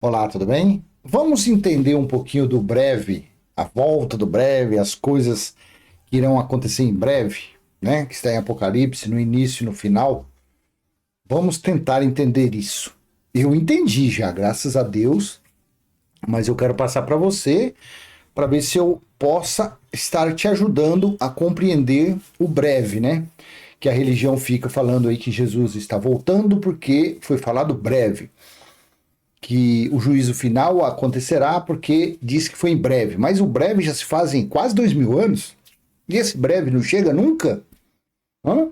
Olá, tudo bem? Vamos entender um pouquinho do breve, a volta do breve, as coisas que irão acontecer em breve, né? Que está em Apocalipse, no início e no final. Vamos tentar entender isso. Eu entendi já, graças a Deus, mas eu quero passar para você para ver se eu possa estar te ajudando a compreender o breve, né? Que a religião fica falando aí que Jesus está voltando porque foi falado breve, que o juízo final acontecerá porque diz que foi em breve. Mas o breve já se faz em quase 2000 anos. E esse breve não chega nunca? Hã?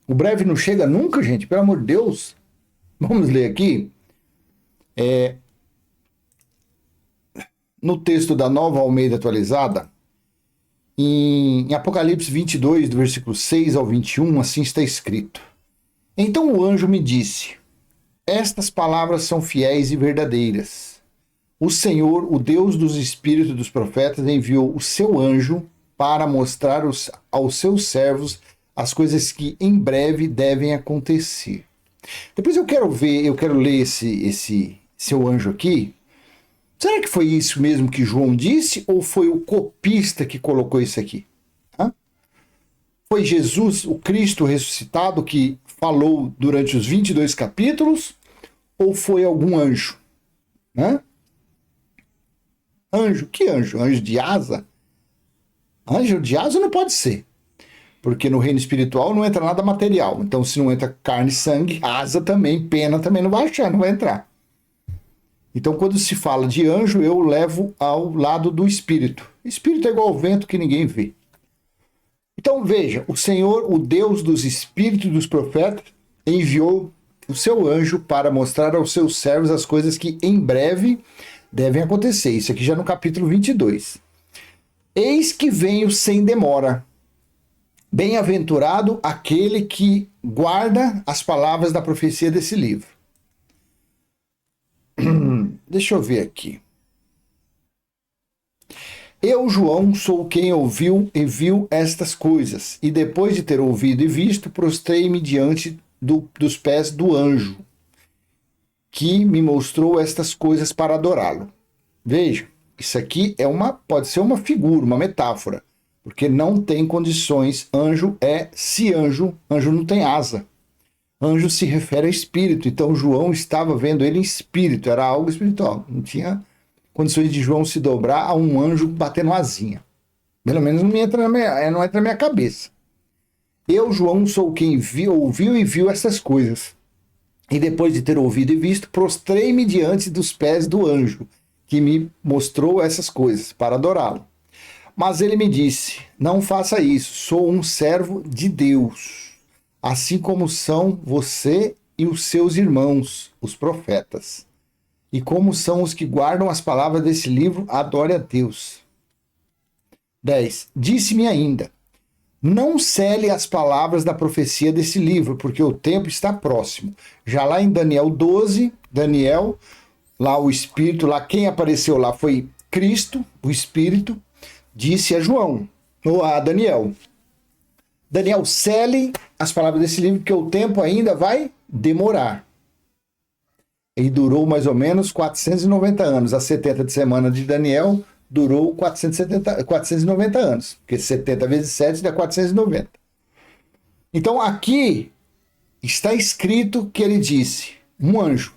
O breve não chega nunca, gente? Pelo amor de Deus. Vamos ler aqui. No texto da Nova Almeida Atualizada, em Apocalipse 22, do versículo 6 ao 21, assim está escrito. Então o anjo me disse: Estas palavras são fiéis e verdadeiras. O Senhor, o Deus dos espíritos dos profetas, enviou o seu anjo para mostrar aos seus servos as coisas que em breve devem acontecer. Depois eu quero ler esse seu anjo aqui. Será que foi isso mesmo que João disse ou foi o copista que colocou isso aqui? Hã? Foi Jesus, o Cristo ressuscitado, que falou durante os 22 capítulos ou foi algum anjo? Hã? Anjo? Que anjo? Anjo de asa? Anjo de asa não pode ser, porque no reino espiritual não entra nada material. Então, se não entra carne e sangue, asa também, pena também não vai achar, não vai entrar. Então, quando se fala de anjo, eu levo ao lado do espírito. Espírito é igual ao vento que ninguém vê. Então, veja, o Senhor, o Deus dos espíritos dos profetas, enviou o seu anjo para mostrar aos seus servos as coisas que em breve devem acontecer. Isso aqui já no capítulo 22. Eis que venho sem demora. Bem-aventurado aquele que guarda as palavras da profecia desse livro. Deixa eu ver aqui. Eu, João, sou quem ouviu e viu estas coisas, e depois de ter ouvido e visto, prostrei-me diante dos pés do anjo, que me mostrou estas coisas para adorá-lo. Veja, isso aqui pode ser uma figura, uma metáfora, porque não tem condições. Anjo é se anjo, anjo não tem asa. Anjo se refere a espírito, então João estava vendo ele em espírito, era algo espiritual, não tinha condições de João se dobrar a um anjo batendo asinha. Pelo menos não entra na minha cabeça. Eu, João, sou quem ouviu e viu essas coisas. E depois de ter ouvido e visto, prostrei-me diante dos pés do anjo, que me mostrou essas coisas, para adorá-lo. Mas ele me disse: Não faça isso, sou um servo de Deus, assim como são você e os seus irmãos, os profetas. E como são os que guardam as palavras desse livro, adore a Deus. 10. Disse-me ainda: Não cele as palavras da profecia desse livro, porque o tempo está próximo. Já lá em Daniel 12, Daniel, lá o Espírito, lá quem apareceu lá foi Cristo, o Espírito, disse a João, ou a Daniel: Daniel, cele as palavras desse livro, porque o tempo ainda vai demorar. E durou mais ou menos 490 anos. A 70 de semana de Daniel durou 490 anos, porque 70 vezes 7 dá 490. Então aqui está escrito que ele disse, um anjo,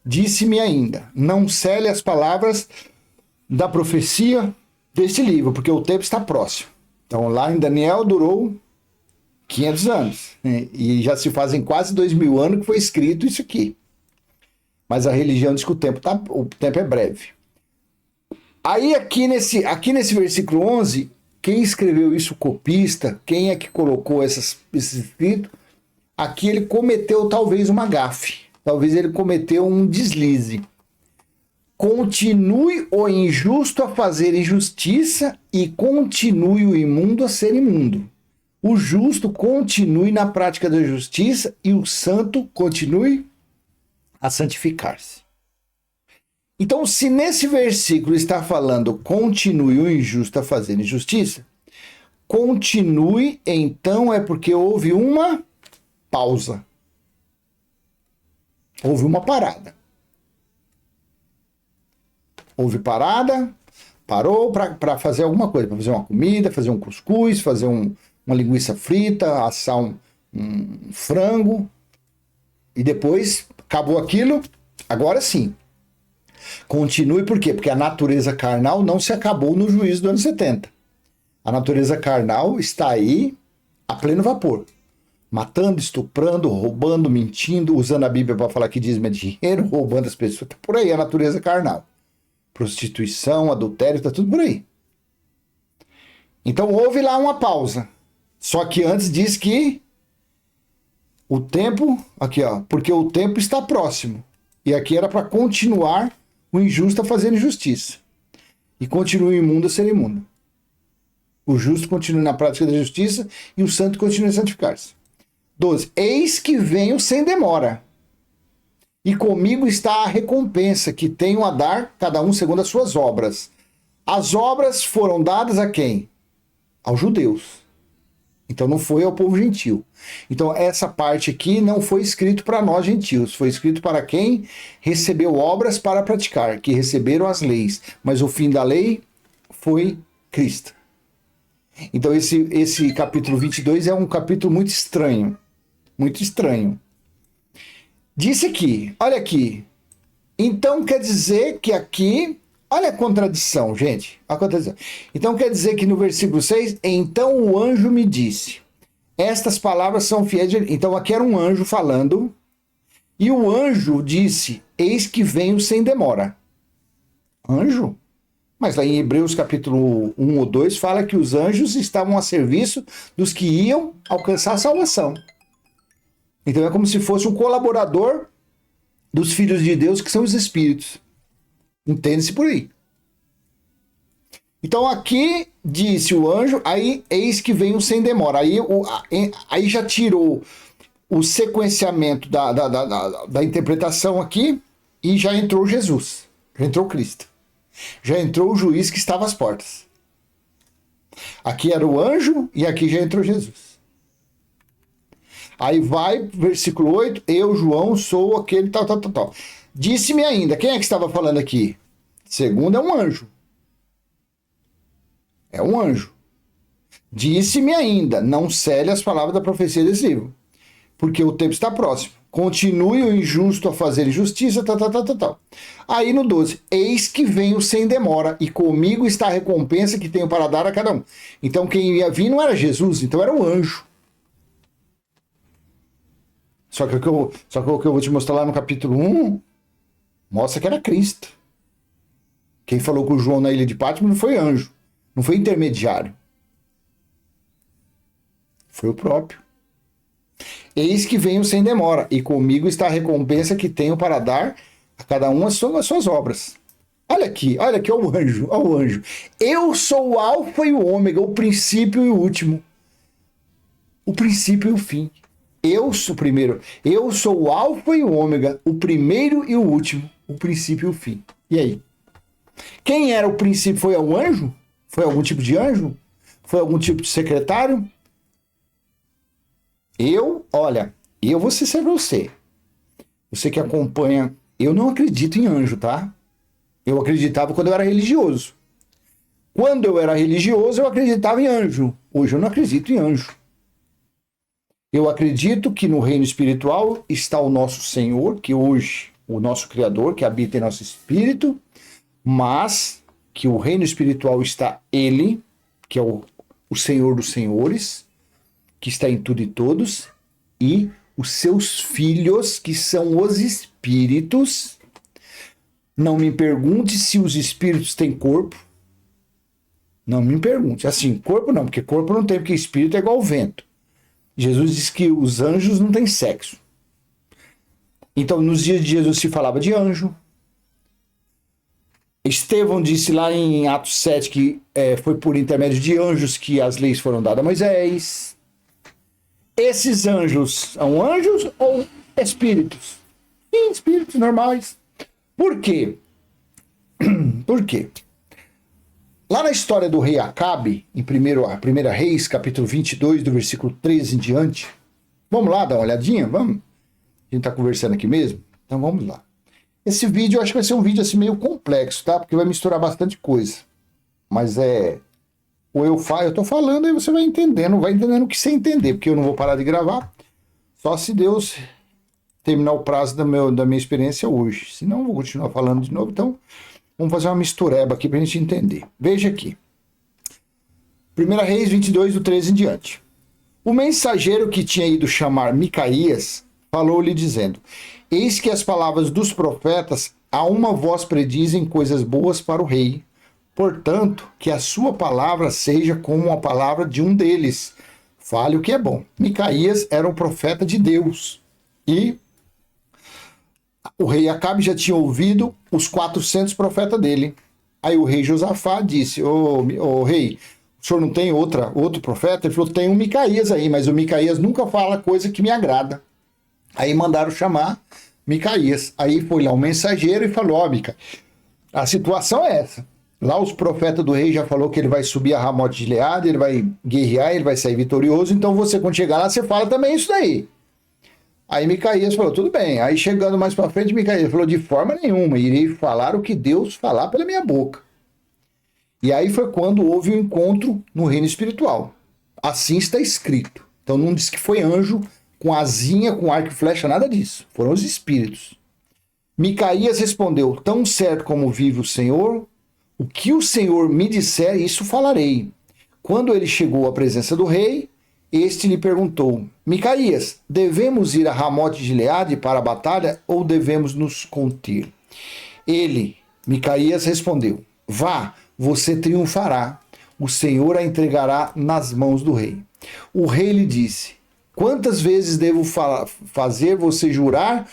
disse-me ainda: Não cele as palavras da profecia deste livro, porque o tempo está próximo. Então lá em Daniel durou 500 anos, né? E já se fazem quase 2000 anos que foi escrito isso aqui. Mas a religião diz que o tempo é breve. Aí aqui nesse versículo 11, quem escreveu isso, o copista, quem é que colocou esse escrito? Aqui ele cometeu talvez uma gafe, talvez ele cometeu um deslize. Continue o injusto a fazer injustiça e continue o imundo a ser imundo. O justo continue na prática da justiça e o santo continue a santificar-se. Então, se nesse versículo está falando continue o injusto a fazer injustiça, continue, então é porque houve uma pausa. Houve uma parada. Houve parada, parou para fazer alguma coisa, para fazer uma comida, fazer um cuscuz, fazer uma linguiça frita, assar um frango. E depois acabou aquilo, agora sim. Continue por quê? Porque a natureza carnal não se acabou no juízo do ano 70. A natureza carnal está aí a pleno vapor. Matando, estuprando, roubando, mentindo, usando a Bíblia para falar que dízimo é dinheiro, roubando as pessoas. Tá por aí a natureza carnal. Prostituição, adultério, tá tudo por aí. Então houve lá uma pausa. Só que antes diz que o tempo, aqui ó, porque o tempo está próximo. E aqui era para continuar o injusto a fazer injustiça. E continua o imundo a ser imundo. O justo continua na prática da justiça e o santo continua a santificar-se. 12. Eis que venho sem demora. E comigo está a recompensa que tenho a dar, cada um segundo as suas obras. As obras foram dadas a quem? Aos judeus. Então não foi ao povo gentil. Então essa parte aqui não foi escrito para nós gentios, foi escrito para quem recebeu obras para praticar, que receberam as leis. Mas o fim da lei foi Cristo. Então esse capítulo 22 é um capítulo muito estranho. Muito estranho. Disse aqui, olha aqui. Então quer dizer que aqui, olha a contradição, gente. A contradição. Então quer dizer que no versículo 6, então o anjo me disse. Estas palavras são fiéis. Então aqui era um anjo falando. E o anjo disse, eis que venho sem demora. Anjo? Mas lá em Hebreus capítulo 1 ou 2 fala que os anjos estavam a serviço dos que iam alcançar a salvação. Então é como se fosse um colaborador dos filhos de Deus, que são os espíritos. Entende-se por aí. Então aqui disse o anjo, aí eis que venho sem demora. Aí já tirou o sequenciamento da interpretação aqui e já entrou Jesus. Já entrou Cristo. Já entrou o juiz que estava às portas. Aqui era o anjo e aqui já entrou Jesus. Aí vai, versículo 8, eu, João, sou aquele tal. Disse-me ainda, quem é que estava falando aqui? Segundo é um anjo. É um anjo. Disse-me ainda, não cele as palavras da profecia desse livro, porque o tempo está próximo. Continue o injusto a fazer injustiça, tal. Aí no 12, eis que venho sem demora, e comigo está a recompensa que tenho para dar a cada um. Então quem ia vir não era Jesus, então era o anjo. Só que o que eu vou te mostrar lá no capítulo 1, mostra que era Cristo. Quem falou com o João na ilha de Patmos não foi anjo, não foi intermediário. Foi o próprio. Eis que venho sem demora, e comigo está a recompensa que tenho para dar a cada um as suas obras. Olha aqui, olha o anjo, olha o anjo. Eu sou o alfa e o ômega, o princípio e o último. O princípio e o fim. Eu sou o alfa e o ômega, o primeiro e o último, o princípio e o fim. E aí? Quem era o princípio? Foi o anjo? Foi algum tipo de anjo? Foi algum tipo de secretário? Eu vou ser pra você. Você que acompanha, eu não acredito em anjo, tá? Eu acreditava quando eu era religioso. Quando eu era religioso, eu acreditava em anjo. Hoje eu não acredito em anjo. Eu acredito que no reino espiritual está o nosso Senhor, que hoje, o nosso Criador, que habita em nosso espírito, mas que o reino espiritual está Ele, que é o Senhor dos senhores, que está em tudo e todos, e os seus filhos, que são os espíritos. Não me pergunte se os espíritos têm corpo. Não me pergunte. Assim, corpo não, porque corpo não tem, porque espírito é igual ao vento. Jesus diz que os anjos não têm sexo. Então, nos dias de Jesus se falava de anjo. Estevão disse lá em Atos 7 que foi por intermédio de anjos que as leis foram dadas a Moisés. Esses anjos são anjos ou espíritos? Sim, espíritos normais. Por quê? Por quê? Lá na história do rei Acabe, em 1 Reis, capítulo 22, do versículo 13 em diante. Vamos lá dar uma olhadinha? Vamos? A gente está conversando aqui mesmo. Então vamos lá. Esse vídeo eu acho que vai ser um vídeo assim meio complexo, tá? Porque vai misturar bastante coisa. Mas ou eu tô falando e você vai entendendo o que você entender, porque eu não vou parar de gravar. Só se Deus terminar o prazo da minha experiência hoje. Senão eu vou continuar falando de novo. Então vamos fazer uma mistureba aqui pra gente entender. Veja aqui. 1 Reis 22, do 13 em diante. O mensageiro que tinha ido chamar Micaías falou-lhe dizendo: eis que as palavras dos profetas a uma voz predizem coisas boas para o rei. Portanto, que a sua palavra seja como a palavra de um deles. Fale o que é bom. Micaías era um profeta de Deus. E o rei Acabe já tinha ouvido os 400 profetas dele. Aí o rei Josafá disse: ô rei, o senhor não tem outro profeta? Ele falou: tem um Micaías aí, mas o Micaías nunca fala coisa que me agrada. Aí mandaram chamar Micaías. Aí foi lá um mensageiro e falou: ó, Mica, a situação é essa. Lá os profetas do rei já falou que ele vai subir a Ramote de Gileade, ele vai guerrear, ele vai sair vitorioso. Então você, quando chegar lá, você fala também isso daí. Aí Micaías falou: tudo bem. Aí chegando mais para frente, Micaías falou: de forma nenhuma, irei falar o que Deus falar pela minha boca. E aí foi quando houve o encontro no reino espiritual. Assim está escrito. Então não diz que foi anjo com asinha, com arco e flecha, nada disso. Foram os espíritos. Micaías respondeu: tão certo como vive o Senhor, o que o Senhor me disser, isso falarei. Quando ele chegou à presença do rei, este lhe perguntou: Micaías, devemos ir a Ramote de Gileade para a batalha ou devemos nos conter? Ele, Micaías, respondeu: vá, você triunfará. O Senhor a entregará nas mãos do rei. O rei lhe disse: quantas vezes devo fazer você jurar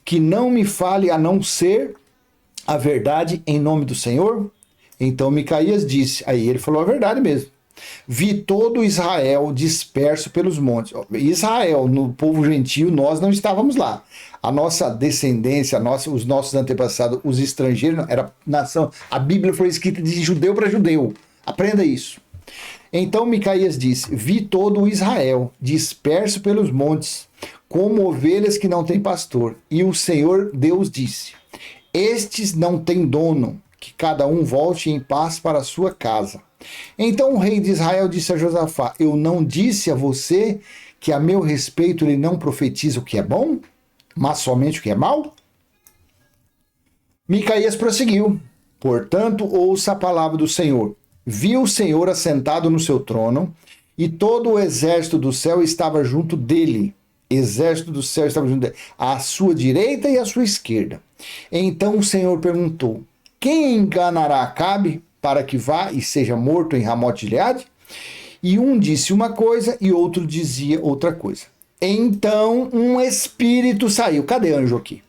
que não me fale a não ser a verdade em nome do Senhor? Então Micaías disse, aí ele falou a verdade mesmo: vi todo Israel disperso pelos montes. Israel, no povo gentio, nós não estávamos lá. A nossa descendência, os nossos antepassados, os estrangeiros, era nação. A Bíblia foi escrita de judeu para judeu. Aprenda isso. Então Micaías disse: vi todo Israel disperso pelos montes, como ovelhas que não têm pastor. E o Senhor Deus disse: estes não têm dono, que cada um volte em paz para a sua casa. Então o rei de Israel disse a Josafá: eu não disse a você que a meu respeito ele não profetiza o que é bom, mas somente o que é mal? Micaías prosseguiu: portanto, ouça a palavra do Senhor. Vi o Senhor assentado no seu trono, e todo o exército do céu estava junto dele. Exército do céu estava junto dele, à sua direita e à sua esquerda. Então o Senhor perguntou: quem enganará Acabe para que vá e seja morto em Ramote de Gileade? E um disse uma coisa e outro dizia outra coisa. Então um espírito saiu. Cadê anjo aqui?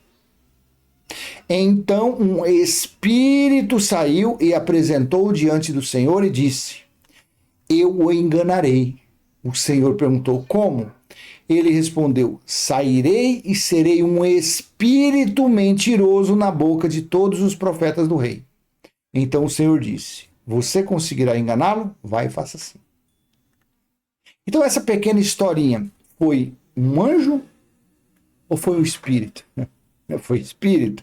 Então um espírito saiu e apresentou diante do Senhor e disse: eu o enganarei. O Senhor perguntou: como? Ele respondeu: sairei e serei um espírito mentiroso na boca de todos os profetas do rei. Então o Senhor disse: você conseguirá enganá-lo? Vai e faça assim. Então essa pequena historinha foi um anjo ou foi um espírito? Foi espírito.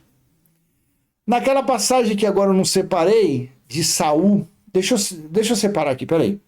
Naquela passagem que agora eu não separei, de Saul, deixa eu separar aqui, peraí.